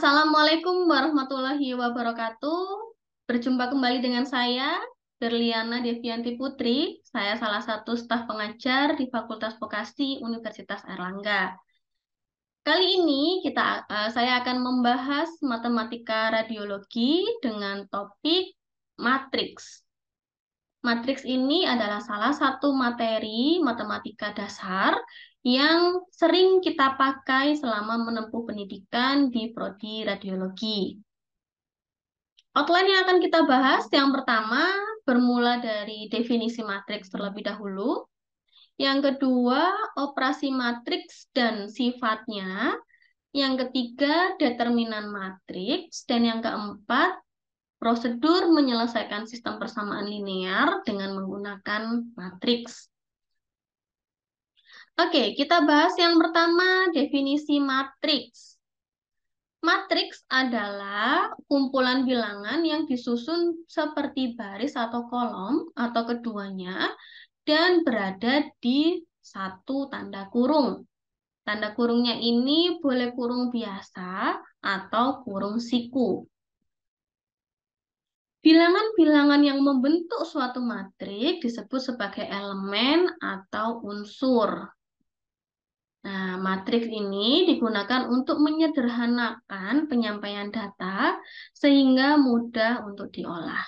Assalamualaikum warahmatullahi wabarakatuh. Berjumpa kembali dengan saya, Berliana Devianti Putri. Saya salah satu staf pengajar di Fakultas Vokasi Universitas Airlangga. Kali ini saya akan membahas matematika radiologi dengan topik matriks. Matriks ini adalah salah satu materi matematika dasar yang sering kita pakai selama menempuh pendidikan di prodi radiologi. Outline yang akan kita bahas, yang pertama bermula dari definisi matriks terlebih dahulu. Yang kedua, operasi matriks dan sifatnya. Yang ketiga, determinan matriks. Dan yang keempat, prosedur menyelesaikan sistem persamaan linear dengan menggunakan matriks. Oke, kita bahas yang pertama, definisi matriks. Matriks adalah kumpulan bilangan yang disusun seperti baris atau kolom atau keduanya dan berada di satu tanda kurung. Tanda kurungnya ini boleh kurung biasa atau kurung siku. Bilangan-bilangan yang membentuk suatu matriks disebut sebagai elemen atau unsur. Nah, matriks ini digunakan untuk menyederhanakan penyampaian data sehingga mudah untuk diolah.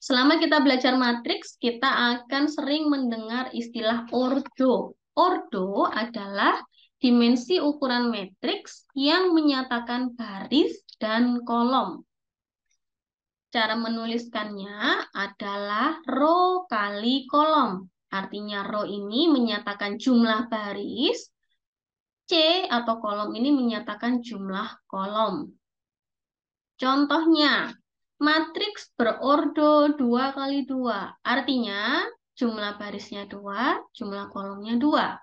Selama kita belajar matriks, kita akan sering mendengar istilah ordo. Ordo adalah dimensi ukuran matriks yang menyatakan baris dan kolom. Cara menuliskannya adalah row kali kolom. Artinya row ini menyatakan jumlah baris, C atau kolom ini menyatakan jumlah kolom. Contohnya, matriks berordo 2 kali 2. Artinya jumlah barisnya 2, jumlah kolomnya 2.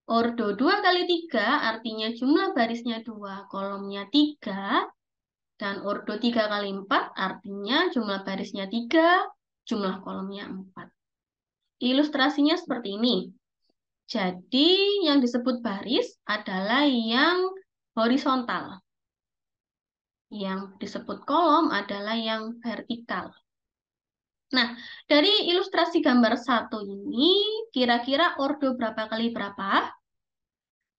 Ordo 2 kali 3 artinya jumlah barisnya 2, kolomnya 3. Dan ordo 3 kali 4 artinya jumlah barisnya 3, jumlah kolomnya 4. Ilustrasinya seperti ini. Jadi yang disebut baris adalah yang horizontal. Yang disebut kolom adalah yang vertikal. Nah, dari ilustrasi gambar 1 ini, kira-kira ordo berapa kali berapa?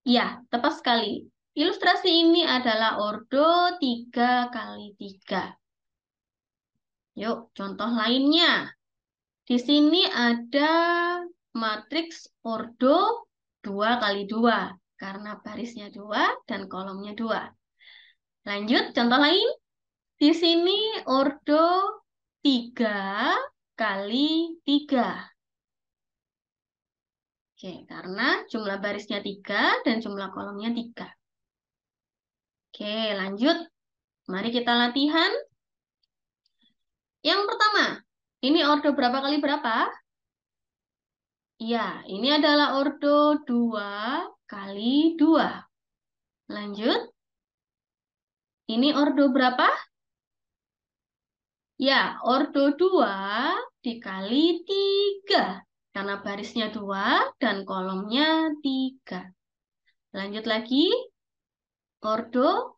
Ya, tepat sekali. Ilustrasi ini adalah ordo 3 kali 3. Yuk, contoh lainnya. Di sini ada matriks ordo 2 kali 2, karena barisnya 2 dan kolomnya 2. Lanjut, contoh lain. Di sini ordo 3 kali 3. Oke, karena jumlah barisnya 3 dan jumlah kolomnya 3. Oke, lanjut. Mari kita latihan. Yang pertama, ini ordo berapa kali berapa? Ya, ini adalah ordo 2 kali 2. Lanjut. Ini ordo berapa? Ya, ordo 2 dikali 3. Karena barisnya 2 dan kolomnya 3. Lanjut lagi. Ordo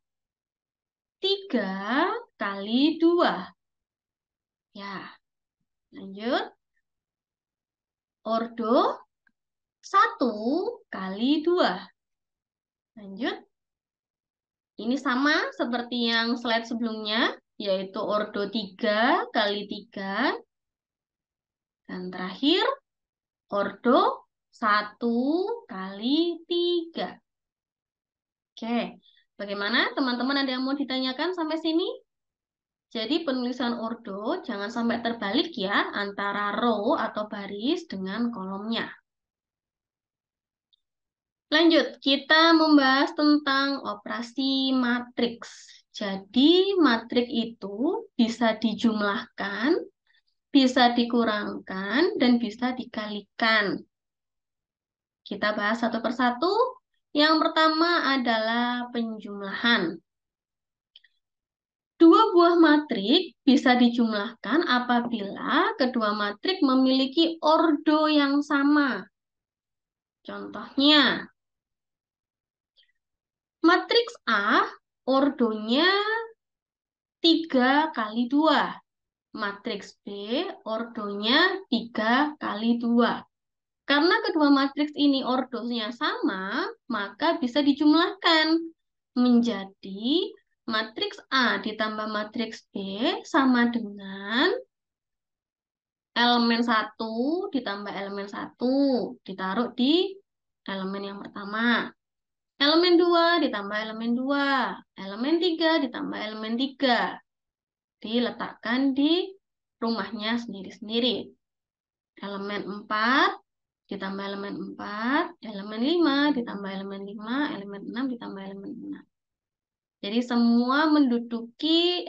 3 kali 2. Ya, lanjut. Ordo 1 kali 2. Lanjut. Ini sama seperti yang slide sebelumnya, yaitu ordo 3 kali 3. Dan terakhir, ordo 1 kali 3. Oke, bagaimana teman-teman, ada yang mau ditanyakan sampai sini? Jadi penulisan ordo jangan sampai terbalik ya, antara row atau baris dengan kolomnya. Lanjut, kita membahas tentang operasi matriks. Jadi matriks itu bisa dijumlahkan, bisa dikurangkan, dan bisa dikalikan. Kita bahas satu persatu. Yang pertama adalah penjumlahan. Dua buah matriks bisa dijumlahkan apabila kedua matriks memiliki ordo yang sama. Contohnya, Matriks A ordonya 3 kali 2. Matriks B ordonya 3 kali 2. Karena kedua matriks ini ordonya sama, maka bisa dijumlahkan menjadi matriks A ditambah matriks B sama dengan elemen 1 ditambah elemen 1 ditaruh di elemen yang pertama. Elemen 2 ditambah elemen 2. Elemen 3 ditambah elemen 3. Diletakkan di rumahnya sendiri-sendiri. Elemen 4 ditambah elemen 4, elemen 5 ditambah elemen 5, elemen 6 ditambah elemen 6. Jadi semua menduduki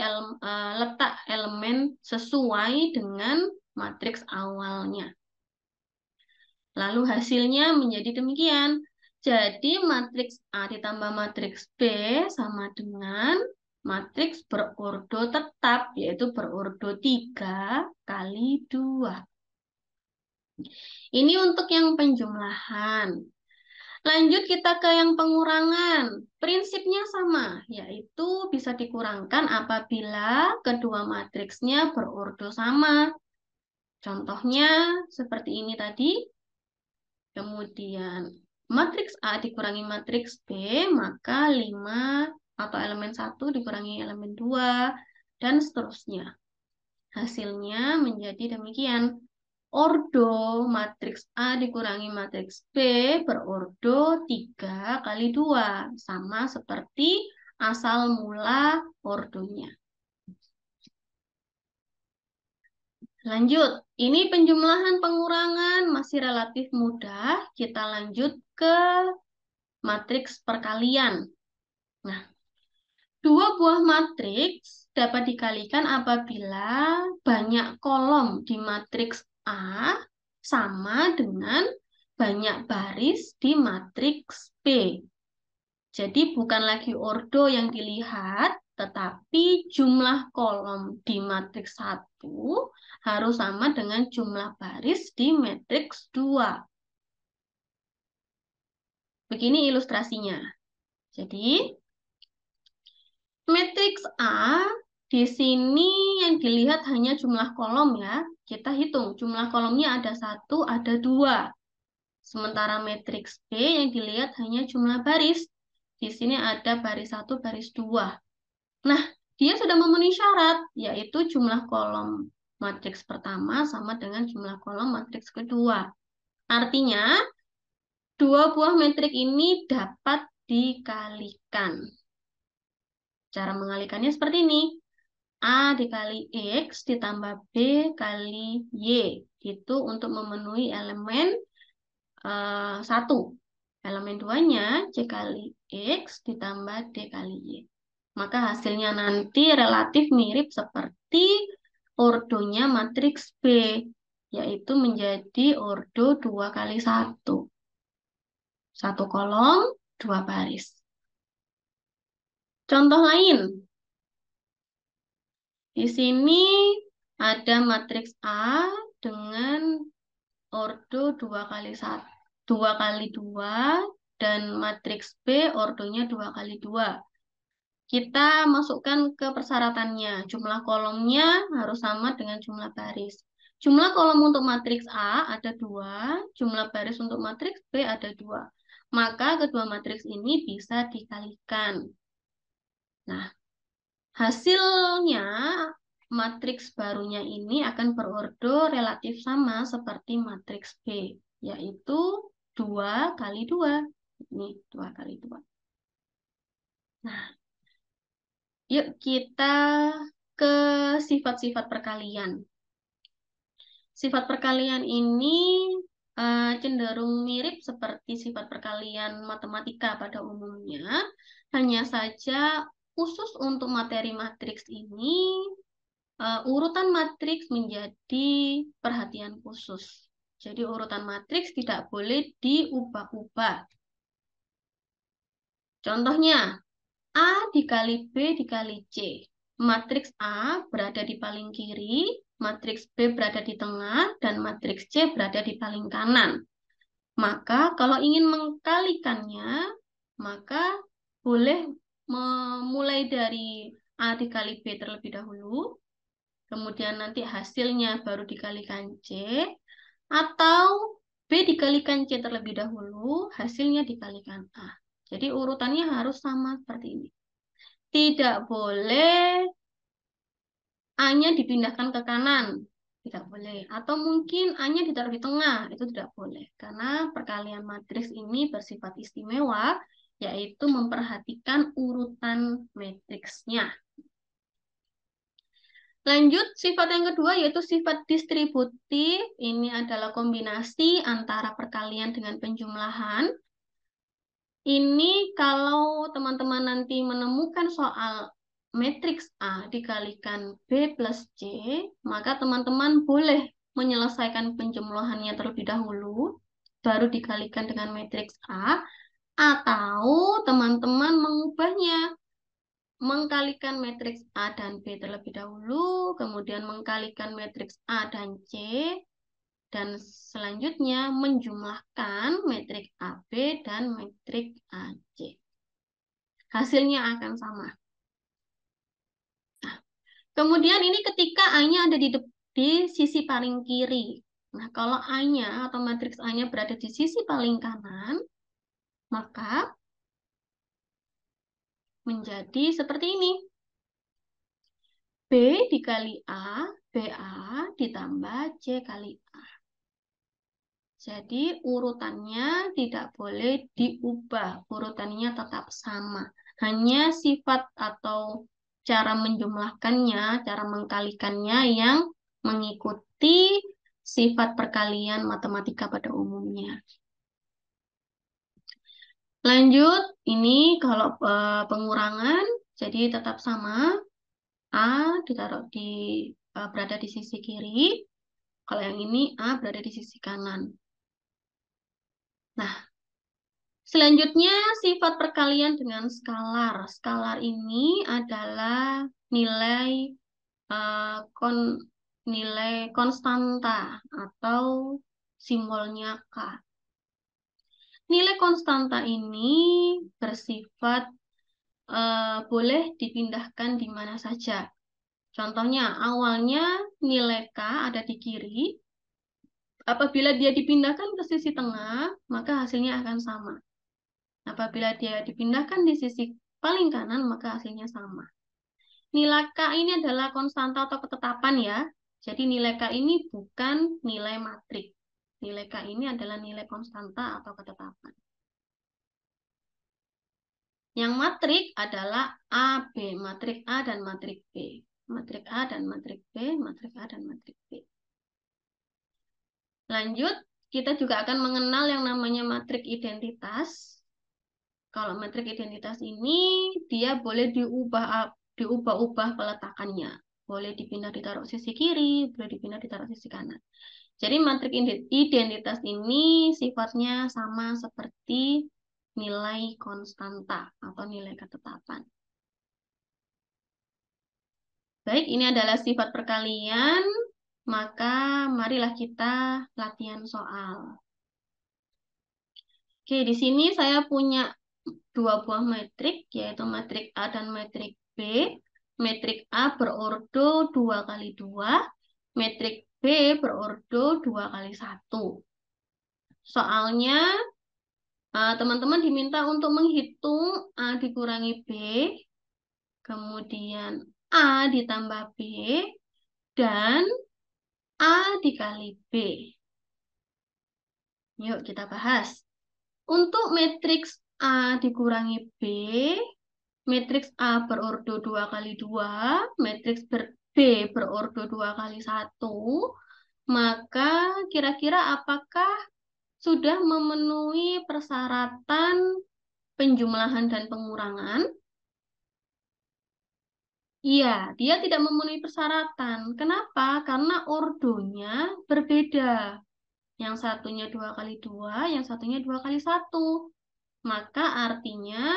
letak elemen sesuai dengan matriks awalnya. Lalu hasilnya menjadi demikian. Jadi matriks A ditambah matriks B sama dengan matriks berordo tetap, yaitu berordo 3 kali 2. Ini untuk yang penjumlahan. Lanjut kita ke yang pengurangan. Prinsipnya sama, yaitu bisa dikurangkan apabila kedua matriksnya berordo sama. Contohnya seperti ini tadi. Kemudian matriks A dikurangi matriks B, maka 5 atau elemen 1 dikurangi elemen 2, dan seterusnya. Hasilnya menjadi demikian. Ordo matriks A dikurangi matriks B berordo 3 kali 2. Sama seperti asal mula ordonya. Lanjut, ini penjumlahan pengurangan masih relatif mudah. Kita lanjut ke matriks perkalian. Nah, dua buah matriks dapat dikalikan apabila banyak kolom di matriks A sama dengan banyak baris di matriks B. Jadi bukan lagi ordo yang dilihat, tetapi jumlah kolom di matriks 1 harus sama dengan jumlah baris di matriks 2. Begini ilustrasinya. Jadi, matriks A di sini yang dilihat hanya jumlah kolom ya. Kita hitung jumlah kolomnya ada 1, ada 2. Sementara matriks B yang dilihat hanya jumlah baris. Di sini ada baris 1, baris 2. Nah, dia sudah memenuhi syarat, yaitu jumlah kolom matriks pertama sama dengan jumlah kolom matriks kedua. Artinya, dua buah matrik ini dapat dikalikan. Cara mengalikannya seperti ini. A dikali X ditambah B kali Y. Itu untuk memenuhi elemen 1. Elemen 2-nya C kali X ditambah D kali Y. Maka hasilnya nanti relatif mirip seperti ordonya matriks B, yaitu menjadi ordo 2 kali 1. 1 kolom, 2 baris. Contoh lain. Di sini ada matriks A dengan ordo 2 kali 1, 2 kali 2, dan matriks B ordonya 2 kali 2. Kita masukkan ke persyaratannya. Jumlah kolomnya harus sama dengan jumlah baris. Jumlah kolom untuk matriks A ada 2, jumlah baris untuk matriks B ada 2. Maka kedua matriks ini bisa dikalikan. Nah, hasilnya matriks barunya ini akan berordo relatif sama seperti matriks B, yaitu 2 kali 2. Ini 2 kali 2. Nah, yuk kita ke sifat-sifat perkalian. Sifat perkalian ini cenderung mirip seperti sifat perkalian matematika pada umumnya. Hanya saja khusus untuk materi matriks ini, urutan matriks menjadi perhatian khusus. Jadi urutan matriks tidak boleh diubah-ubah. Contohnya, A dikali B dikali C. Matriks A berada di paling kiri, matriks B berada di tengah, dan matriks C berada di paling kanan. Maka kalau ingin mengkalikannya, maka boleh memulai dari A dikali B terlebih dahulu, kemudian nanti hasilnya baru dikalikan C, atau B dikalikan C terlebih dahulu, hasilnya dikalikan A. Jadi urutannya harus sama seperti ini. Tidak boleh A-nya dipindahkan ke kanan, tidak boleh. Atau mungkin A-nya ditaruh di tengah, itu tidak boleh. Karena perkalian matriks ini bersifat istimewa, yaitu memperhatikan urutan matriksnya. Lanjut, sifat yang kedua yaitu sifat distributif. Ini adalah kombinasi antara perkalian dengan penjumlahan. Ini kalau teman-teman nanti menemukan soal matriks A dikalikan B plus C, maka teman-teman boleh menyelesaikan penjumlahannya terlebih dahulu, baru dikalikan dengan matriks A, atau teman-teman mengubahnya, mengkalikan matriks A dan B terlebih dahulu, kemudian mengkalikan matriks A dan C, dan selanjutnya menjumlahkan matriks AB dan matriks AC. Hasilnya akan sama. Nah, kemudian ini ketika A-nya ada di sisi paling kiri. Nah, kalau A-nya atau matriks A-nya berada di sisi paling kanan, maka menjadi seperti ini. B dikali A, BA ditambah C kali A. Jadi urutannya tidak boleh diubah, urutannya tetap sama. Hanya sifat atau cara menjumlahkannya, cara mengkalikannya yang mengikuti sifat perkalian matematika pada umumnya. Lanjut, ini kalau pengurangan, jadi tetap sama. A ditaruh berada di sisi kiri. Kalau yang ini A berada di sisi kanan. Nah, selanjutnya sifat perkalian dengan skalar. Skalar ini adalah nilai nilai konstanta atau simbolnya K. Nilai konstanta ini bersifat boleh dipindahkan di mana saja. Contohnya, awalnya nilai K ada di kiri. Apabila dia dipindahkan ke sisi tengah, maka hasilnya akan sama. Apabila dia dipindahkan di sisi paling kanan, maka hasilnya sama. Nilai K ini adalah konstanta atau ketetapan ya. Jadi nilai K ini bukan nilai matrik. Nilai K ini adalah nilai konstanta atau ketetapan. Yang matrik adalah A, B. Matrik A dan matrik B. Matrik A dan matrik B, matrik A dan matrik B. Lanjut, kita juga akan mengenal yang namanya matrik identitas. Kalau matrik identitas ini, dia boleh diubah-ubah peletakannya. Boleh dipindah ditaruh sisi kiri, boleh dipindah ditaruh sisi kanan. Jadi matrik identitas ini sifatnya sama seperti nilai konstanta atau nilai ketetapan. Baik, ini adalah sifat perkalian, maka marilah kita latihan soal. Oke, di sini saya punya dua buah metrik, yaitu metrik A dan metrik B. Metrik A berordo 2 kali 2, metrik B berordo 2 kali 1. Soalnya, teman-teman diminta untuk menghitung A dikurangi B, kemudian A ditambah B, dan A dikali B. Yuk kita bahas. Untuk matriks A dikurangi B, matriks A berordo 2 kali 2, matriks B berordo 2 kali 1, maka kira-kira apakah sudah memenuhi persyaratan penjumlahan dan pengurangan? Iya, dia tidak memenuhi persyaratan. Kenapa? Karena ordonya berbeda. Yang satunya 2 kali 2, yang satunya 2 kali 1. Maka artinya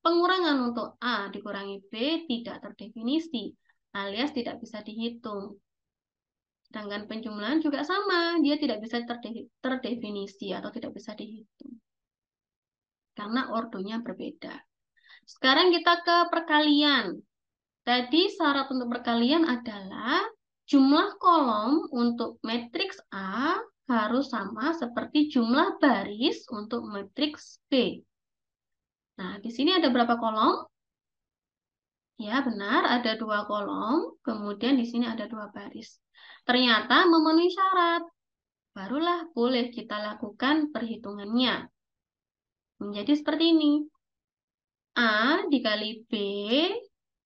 pengurangan untuk A dikurangi B tidak terdefinisi, alias tidak bisa dihitung. Sedangkan penjumlahan juga sama, dia tidak bisa terdefinisi atau tidak bisa dihitung. karena ordonya berbeda. Sekarang kita ke perkalian. Tadi syarat untuk perkalian adalah jumlah kolom untuk matriks A harus sama seperti jumlah baris untuk matriks B. Nah, di sini ada berapa kolom? Ya, benar, ada 2 kolom, kemudian di sini ada 2 baris. Ternyata memenuhi syarat. Barulah boleh kita lakukan perhitungannya. Menjadi seperti ini. A dikali B,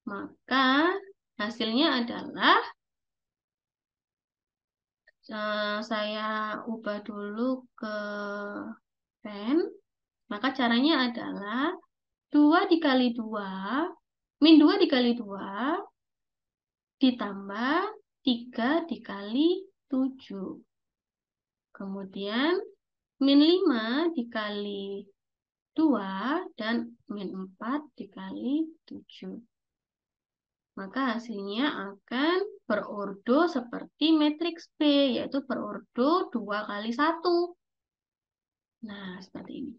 maka hasilnya adalah, saya ubah dulu ke pen. Maka caranya adalah 2 dikali 2, min 2 dikali 2, ditambah 3 dikali 7. Kemudian min 5 dikali 2 dan min 4 dikali 7. Maka hasilnya akan berordo seperti matriks B, yaitu berordo 2 kali 1. Nah, seperti ini.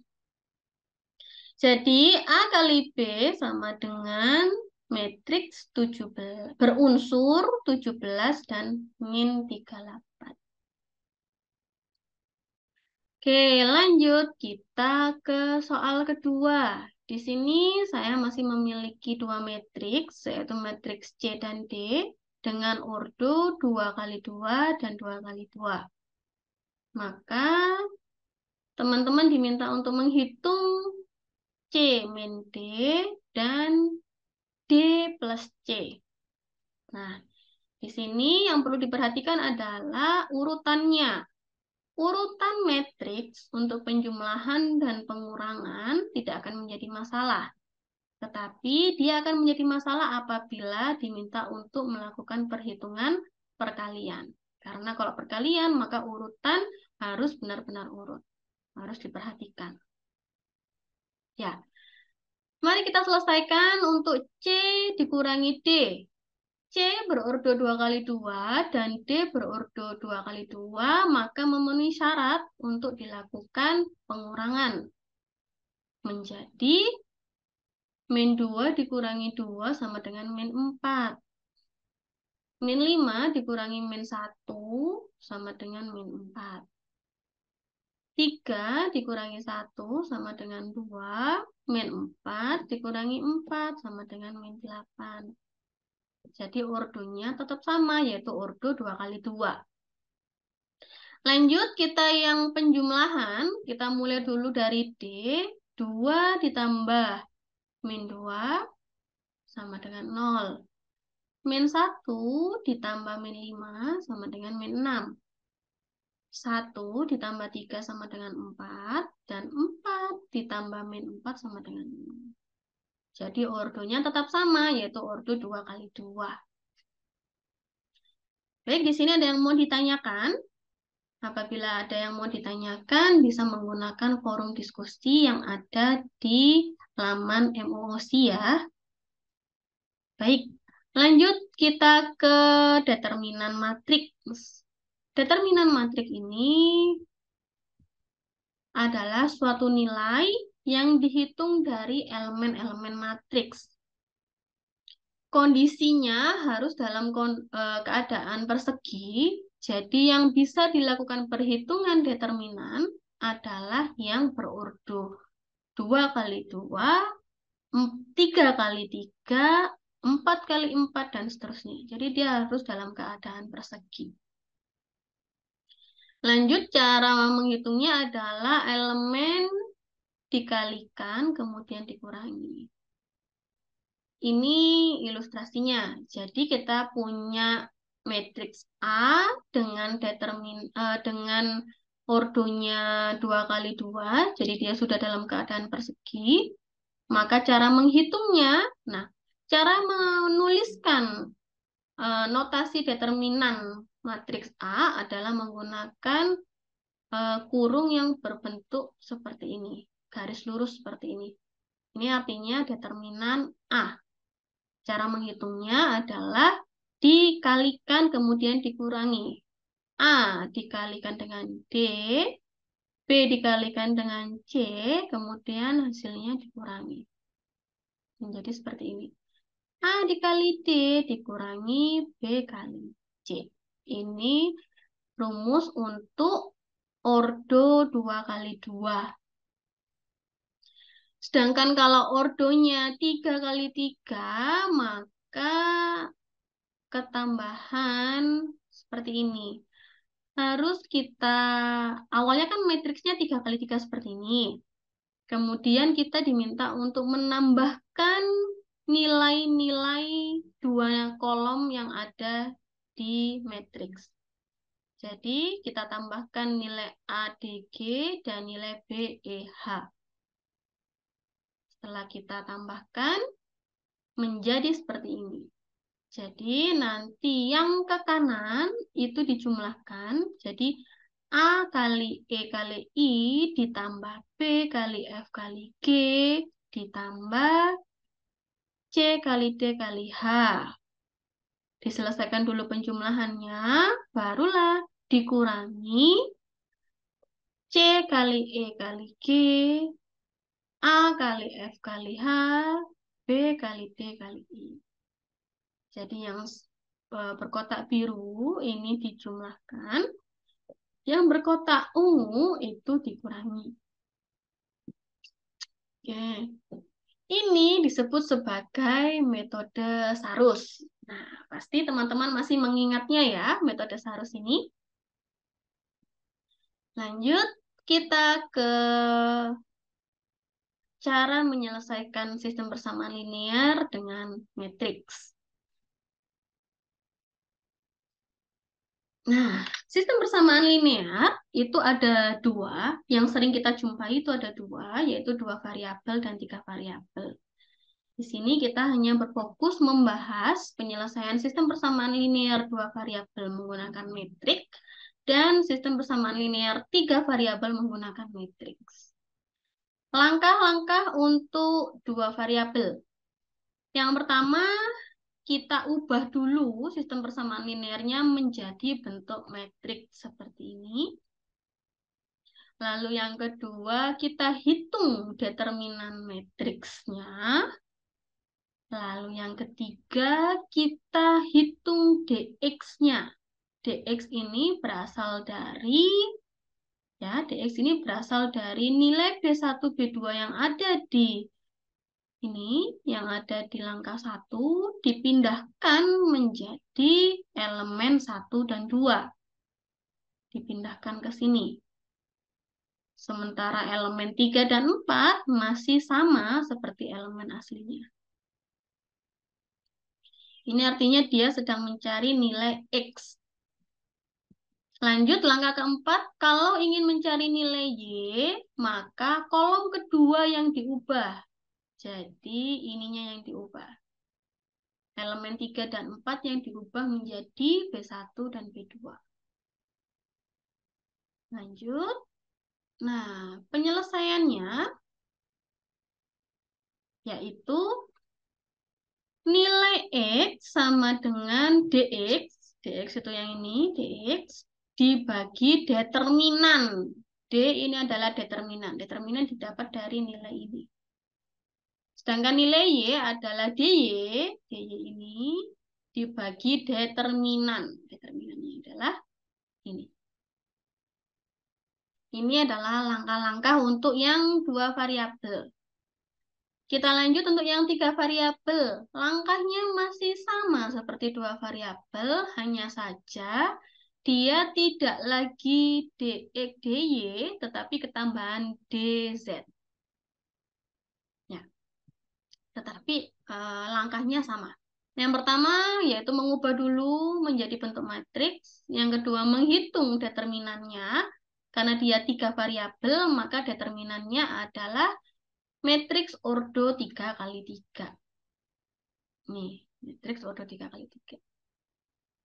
Jadi A kali B sama dengan matriks 17, berunsur 17 dan min 38. Oke, lanjut kita ke soal kedua. Di sini saya masih memiliki 2 matriks, yaitu matriks C dan D, dengan ordo 2 kali 2 dan 2 kali 2. Maka teman-teman diminta untuk menghitung C min D dan D plus C. Nah, di sini yang perlu diperhatikan adalah urutannya. Urutan matriks untuk penjumlahan dan pengurangan tidak akan menjadi masalah. Tetapi dia akan menjadi masalah apabila diminta untuk melakukan perhitungan perkalian. Karena kalau perkalian, maka urutan harus benar-benar urut. Harus diperhatikan. Ya, mari kita selesaikan untuk C dikurangi D. C berordo 2 kali 2 dan D berordo 2 kali 2, maka memenuhi syarat untuk dilakukan pengurangan. Menjadi min 2 dikurangi 2 sama dengan min 4. Min 5 dikurangi min 1 sama dengan min 4. 3 dikurangi 1 sama dengan 2. Min 4 dikurangi 4 sama dengan min 8. Jadi ordonya tetap sama, yaitu ordo 2 kali 2. Lanjut, kita yang penjumlahan. Kita mulai dulu dari D. 2 ditambah min 2 sama dengan 0. Min 1 ditambah min 5 sama dengan min 6. 1 ditambah 3 sama dengan 4. Dan 4 ditambah min 4 sama dengan 6. Jadi ordonya tetap sama, yaitu ordo 2 kali 2. Baik, di sini ada yang mau ditanyakan. Apabila ada yang mau ditanyakan, bisa menggunakan forum diskusi yang ada di laman MOOC ya. Baik, lanjut kita ke determinan matriks. Determinan matriks ini adalah suatu nilai yang dihitung dari elemen-elemen matriks. Kondisinya harus dalam keadaan persegi, jadi yang bisa dilakukan perhitungan determinan adalah yang berordo 2 kali 2, 3 kali 3, 4 kali 4, dan seterusnya. Jadi dia harus dalam keadaan persegi. Lanjut, cara menghitungnya adalah elemen dikalikan, kemudian dikurangi. Ini ilustrasinya. Jadi kita punya matriks A dengan dengan ordonya 2 kali 2, jadi dia sudah dalam keadaan persegi. Maka cara menghitungnya, cara menuliskan notasi determinan matriks A adalah menggunakan kurung yang berbentuk seperti ini, garis lurus seperti ini. Ini artinya determinan A. Cara menghitungnya adalah dikalikan kemudian dikurangi. A dikalikan dengan D, B dikalikan dengan C, kemudian hasilnya dikurangi. Menjadi seperti ini. A dikali D dikurangi B kali C. Ini rumus untuk ordo 2 kali 2. Sedangkan kalau ordonya 3 kali 3, maka ketambahan seperti ini. Harus kita, awalnya kan matriksnya 3 kali 3 seperti ini. Kemudian kita diminta untuk menambahkan nilai-nilai 2 kolom yang ada di matriks. Jadi kita tambahkan nilai ADG dan nilai BEH. Setelah kita tambahkan menjadi seperti ini. Jadi nanti yang ke kanan itu dijumlahkan. Jadi A kali E kali I ditambah B kali F kali G ditambah C kali D kali H. Diselesaikan dulu penjumlahannya, barulah dikurangi C kali E kali G, A kali F kali H, B kali D kali I. Jadi yang berkotak biru ini dijumlahkan, yang berkotak ungu itu dikurangi. Oke. Ini disebut sebagai metode Sarus. Nah, pasti teman-teman masih mengingatnya ya, metode Sarus ini. Lanjut, kita ke cara menyelesaikan sistem persamaan linear dengan matriks. Nah, sistem persamaan linear itu ada dua, yang sering kita jumpai itu ada dua, yaitu 2 variabel dan 3 variabel. Di sini kita hanya berfokus membahas penyelesaian sistem persamaan linear 2 variabel menggunakan matriks dan sistem persamaan linear 3 variabel menggunakan matriks. Langkah-langkah untuk 2 variabel. Yang pertama, kita ubah dulu sistem persamaan linearnya menjadi bentuk matriks seperti ini. Lalu yang kedua, kita hitung determinan matriksnya. Lalu yang ketiga, kita hitung dx-nya. dx ini berasal dari, ya, dx ini berasal dari nilai B1, B2 yang ada di ini, yang ada di langkah 1, dipindahkan menjadi elemen 1 dan 2. Dipindahkan ke sini. Sementara elemen 3 dan 4 masih sama seperti elemen aslinya. Ini artinya dia sedang mencari nilai X. Lanjut, langkah keempat, kalau ingin mencari nilai Y, maka kolom kedua yang diubah. Jadi, ininya yang diubah. Elemen 3 dan 4 yang diubah menjadi B1 dan B2. Lanjut. Nah, penyelesaiannya yaitu nilai X sama dengan DX. DX itu yang ini, DX dibagi determinan. D ini adalah determinan. Determinan didapat dari nilai ini. Sedangkan nilai Y adalah DY. DY ini dibagi determinan. Determinannya adalah ini. Ini adalah langkah-langkah untuk yang 2 variabel. Kita lanjut untuk yang 3 variabel. Langkahnya masih sama seperti 2 variabel, hanya saja dia tidak lagi dx, dy, tetapi ketambahan dz. Ya. Tetapi langkahnya sama. Yang pertama yaitu mengubah dulu menjadi bentuk matriks. Yang kedua menghitung determinannya. Karena dia 3 variabel, maka determinannya adalah matriks ordo 3 kali 3. Nih, matriks ordo 3 kali 3.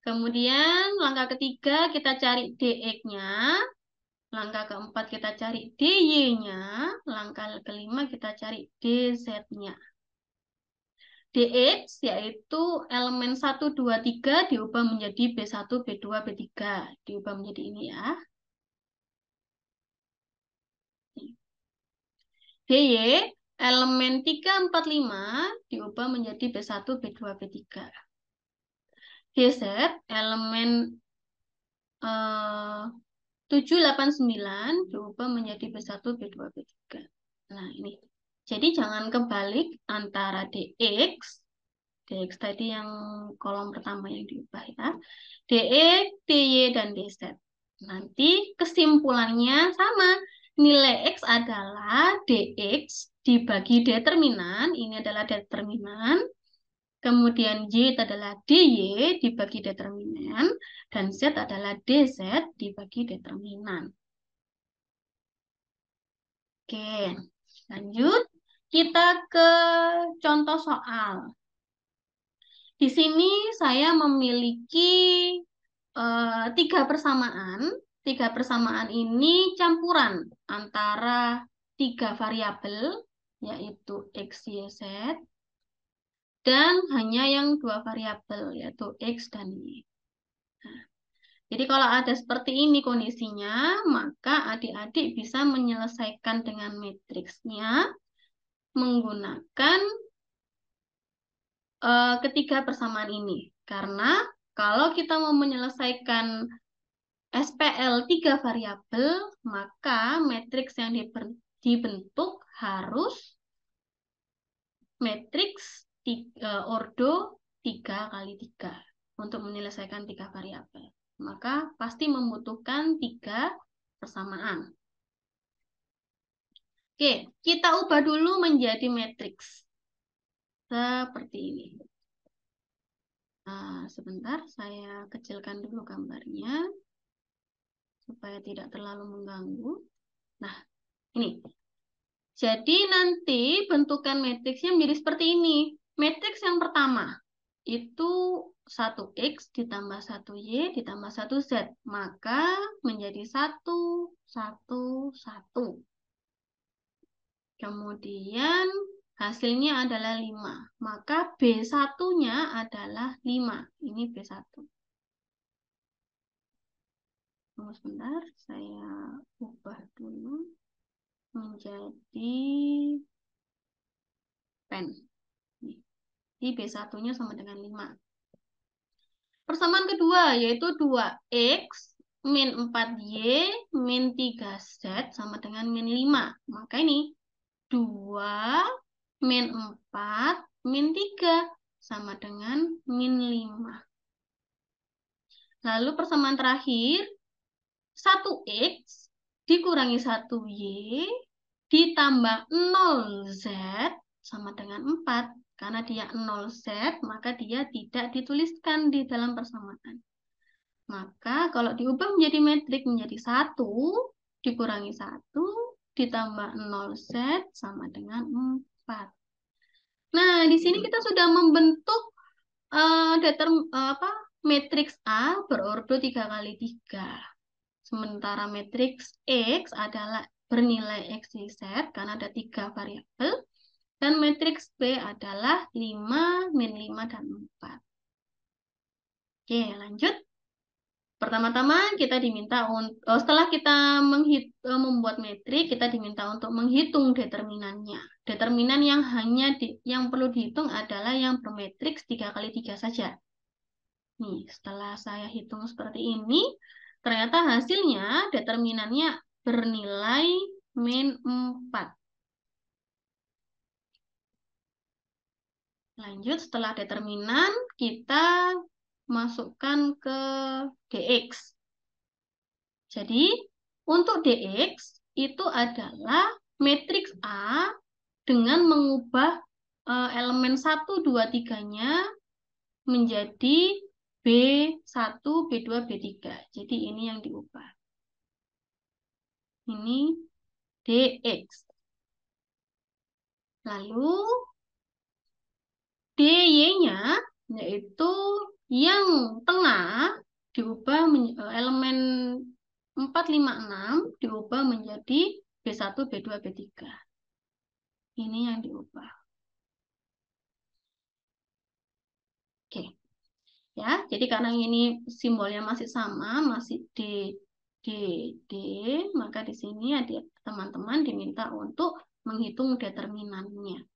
Kemudian langkah ketiga kita cari dx-nya. Langkah keempat kita cari dy-nya. Langkah kelima kita cari dz-nya. dx yaitu elemen 1, 2, 3 diubah menjadi B1, B2, B3. Diubah menjadi ini ya. DY elemen 3, 4, 5 diubah menjadi B1, B2, B3. DZ elemen 7, 8, 9 diubah menjadi B1, B2, B3. Nah, ini. Jadi jangan kebalik antara DX tadi yang kolom pertama yang diubah ya. DX, DY, dan DZ. Nanti kesimpulannya sama. Nilai X adalah DX dibagi determinan. Ini adalah determinan. Kemudian Y itu adalah DY dibagi determinan. Dan Z adalah DZ dibagi determinan. Oke, lanjut. Kita ke contoh soal. Di sini saya memiliki 3 persamaan. 3 persamaan ini campuran antara 3 variabel, yaitu X, Y, Z, dan hanya yang 2 variabel, yaitu X dan Y. Nah, jadi kalau ada seperti ini kondisinya, maka adik-adik bisa menyelesaikan dengan matriksnya menggunakan ketiga persamaan ini. Karena kalau kita mau menyelesaikan SPL 3 variabel, maka matriks yang dibentuk harus matriks ordo 3 kali 3 untuk menyelesaikan 3 variabel. Maka pasti membutuhkan 3 persamaan. Oke, kita ubah dulu menjadi matriks. Seperti ini. Nah, sebentar, saya kecilkan dulu gambarnya supaya tidak terlalu mengganggu. Nah, ini. Jadi nanti bentukan matriksnya menjadi seperti ini. Matriks yang pertama itu 1X ditambah 1Y ditambah 1Z. Maka menjadi 1, 1, 1. Kemudian hasilnya adalah 5. Maka B1-nya adalah 5. Ini B1. Tunggu sebentar, saya ubah dulu menjadi pen. Jadi B1-nya sama dengan 5. Persamaan kedua yaitu 2X min 4Y min 3Z sama dengan min 5. Maka ini 2 min 4 min 3 sama dengan min 5. Lalu persamaan terakhir 1X dikurangi 1Y ditambah 0Z sama dengan 4. Karena dia 0Z, maka dia tidak dituliskan di dalam persamaan. Maka kalau diubah menjadi metrik menjadi 1 dikurangi 1 ditambah 0Z sama dengan 4. Nah, di sini kita sudah membentuk matriks A berordo 3 kali 3. Sementara matriks X adalah bernilai X, Y, Z karena ada 3 variabel. Dan matriks B adalah 5, min 5, dan 4. Oke, lanjut. Pertama-tama kita diminta setelah kita membuat metrik, kita diminta untuk menghitung determinannya. Determinan yang yang perlu dihitung adalah yang bermatriks 3 kali 3 saja. Nih, setelah saya hitung seperti ini, ternyata hasilnya determinannya bernilai min 4. Lanjut, setelah determinan, kita masukkan ke DX. Jadi, untuk DX itu adalah matriks A dengan mengubah elemen 1, 2, 3-nya menjadi B1, B2, B3. Jadi, ini yang diubah. Ini DX. Lalu, DY-nya yaitu yang tengah diubah elemen 4, 5, 6 diubah menjadi B1, B2, B3. Ini yang diubah. Oke. Ya, jadi karena ini simbolnya masih sama, masih D, D, D, maka di sini teman-teman diminta untuk menghitung determinannya.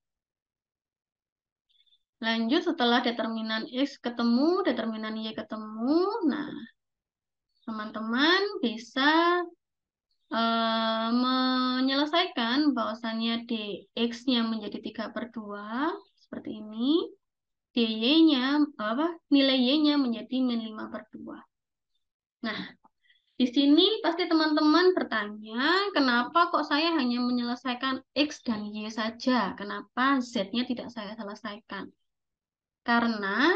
Lanjut, setelah determinan X ketemu, determinan Y ketemu, nah, teman-teman bisa menyelesaikan bahwasannya dx-nya menjadi 3/2, seperti ini, dy-nya, nilai y-nya menjadi -5/2. Nah, di sini pasti teman-teman bertanya, kenapa kok saya hanya menyelesaikan X dan Y saja? Kenapa Z-nya tidak saya selesaikan? Karena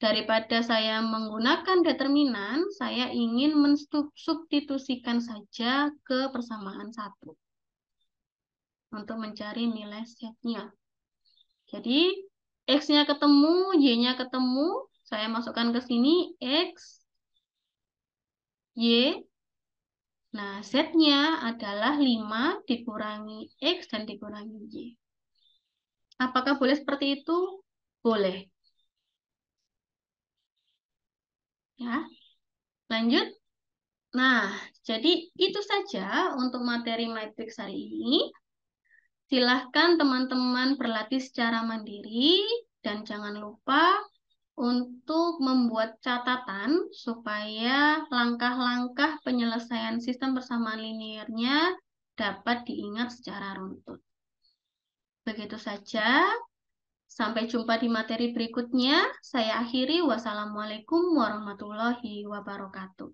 daripada saya menggunakan determinan, saya ingin mensubstitusikan saja ke persamaan 1 untuk mencari nilai Z-nya. Jadi, X-nya ketemu, Y-nya ketemu, saya masukkan ke sini, X, Y. Nah, Z-nya adalah 5 dikurangi X dan dikurangi Y. Apakah boleh seperti itu? Boleh. Ya, lanjut. Nah, jadi itu saja untuk materi matriks hari ini. Silahkan teman-teman berlatih secara mandiri dan jangan lupa untuk membuat catatan supaya langkah-langkah penyelesaian sistem persamaan linearnya dapat diingat secara runtut. Begitu saja. Sampai jumpa di materi berikutnya. Saya akhiri. Wassalamualaikum warahmatullahi wabarakatuh.